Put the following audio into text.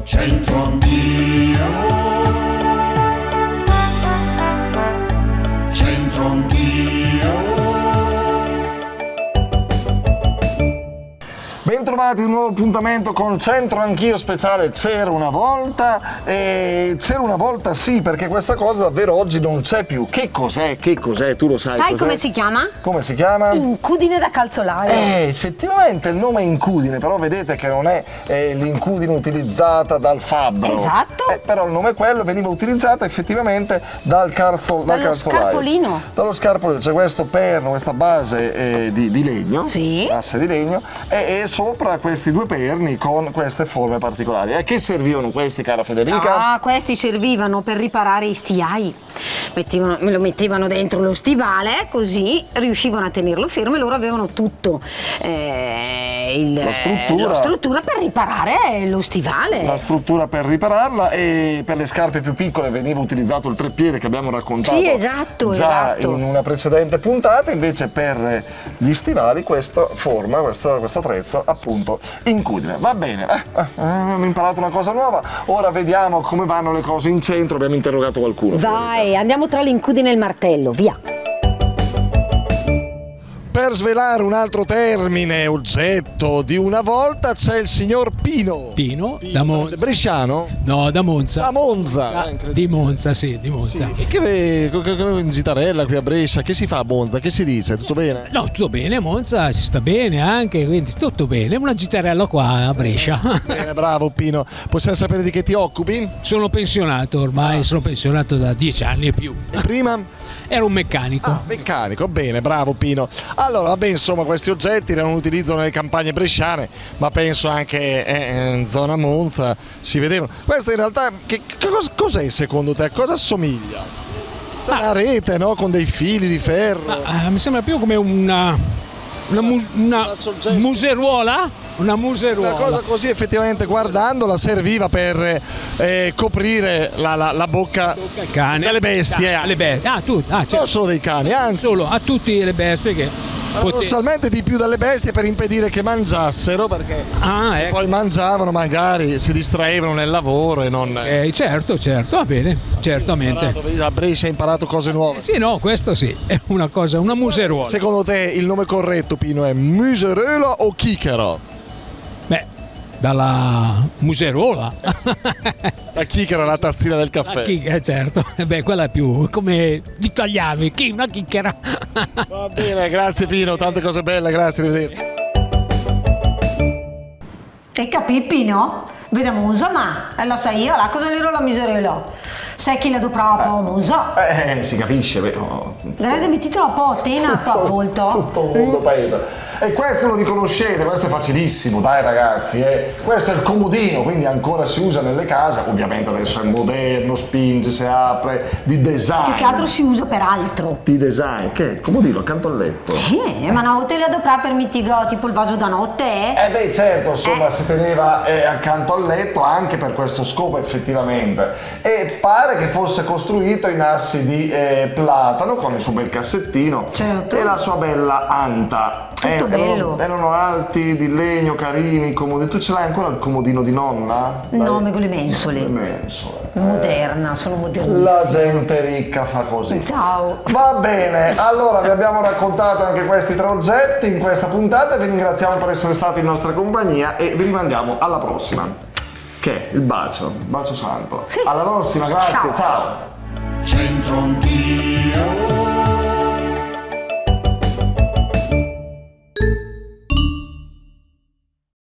C'entro anch'io, c'entro anch'io. Bentrovati, un nuovo appuntamento con C'entro Anch'io speciale C'era una volta. E c'era una volta sì, perché questa cosa davvero oggi non c'è più. Che cos'è? Che cos'è? Tu lo sai? Sai cos'è? come si chiama? Come si chiama? Incudine da calzolaio. Effettivamente il nome è incudine, però vedete che non è l'incudine utilizzata dal fabbro. Esatto. Però il nome è quello, veniva utilizzata effettivamente dal calzolaio. Scarpolino. Dallo scarpolino, c'è questo perno, questa base di legno, Sì. asse di legno, e sopra questi due perni con queste forme particolari. A che servivano questi, cara Federica? Ah, questi servivano per riparare i stiai. Me lo mettevano dentro lo stivale, così riuscivano a tenerlo fermo e loro avevano tutto. La struttura per riparare lo stivale. La struttura per ripararla, e per le scarpe più piccole veniva utilizzato il treppiede che abbiamo raccontato Sì, esatto, già esatto. in una precedente puntata. Invece per gli stivali questa forma, questo attrezzo appunto incudine. Va bene, abbiamo imparato una cosa nuova, ora vediamo come vanno le cose in centro. Abbiamo interrogato qualcuno. Vai, andiamo tra l'incudine e il martello, via. Per svelare un altro termine, oggetto di una volta, c'è il signor Pino. Pino da Monza. Bresciano? No, da Monza. Da Monza. Di Monza, sì, di Monza. Sì. E che in gitarella qui a Brescia, che si fa a Monza? Che si dice? Tutto bene? No, tutto bene, a Monza si sta bene anche, quindi tutto bene. Una gitarella qua a Brescia. Bene, bravo Pino. Possiamo sapere di che ti occupi? Sono pensionato ormai, sono pensionato da 10 anni e più. E prima? Ero un meccanico. Ah, meccanico, bene, bravo Pino. Allora, vabbè, insomma, questi oggetti erano utilizzo nelle campagne bresciane, ma penso anche in zona Monza si vedevano. Questo in realtà, cos'è secondo te? A cosa assomiglia? C'è una rete, no? Con dei fili di ferro. Mi sembra più come una museruola? Una museruola. Una cosa così, effettivamente, guardandola, serviva per coprire la bocca cane. delle bestie. Certo. Non solo dei cani, anzi. Solo a tutte le bestie che Paradossalmente di più dalle bestie, per impedire che mangiassero, perché ecco. poi mangiavano, magari si distraevano nel lavoro e non. Certo, va bene, certamente. A Brescia hai imparato cose nuove. Sì, no, questo sì, è una cosa, una museruola. Secondo te il nome corretto, Pino, è museruola o chichero? Beh, dalla museruola. La chichera è la tazzina del caffè. La chichera, certo. Beh, quella è più come gli italiani, una chichera. Va bene, grazie Pino, tante cose belle, grazie, arrivederci. E capì, Pino? Vediamo Monza, ma la sai io, cosa era la miseria? Sai chi la doprava Monza? Si capisce, vero? Grazie, mettitelo un po' a tena qua a volto. Tutto il mondo paese. E questo lo riconoscete, questo è facilissimo, dai ragazzi. Questo è il comodino, quindi ancora si usa nelle case. Ovviamente adesso è moderno, spinge, si apre, di design. Più che altro si usa per altro. Di design, che è il comodino accanto al letto. Sì, ma una volta la doprava per mitigare tipo il vaso da notte. Beh, certo, insomma, si teneva accanto al letto anche per questo scopo, effettivamente. E pare che fosse costruito in assi di platano, con il suo bel cassettino. Certo. E la sua bella anta. Tutto bello. Erano alti, di legno, carini, comodi. Tu ce l'hai ancora il comodino di nonna? No, ma con le mensole. Le mensole. Moderna, sono modernissime. La gente ricca fa così. Ciao. Va bene, allora vi abbiamo raccontato anche questi tre oggetti in questa puntata. Vi ringraziamo per essere stati in nostra compagnia e vi rimandiamo alla prossima, che è il bacio santo. Sì. Alla prossima, grazie, ciao. C'entro anch'io.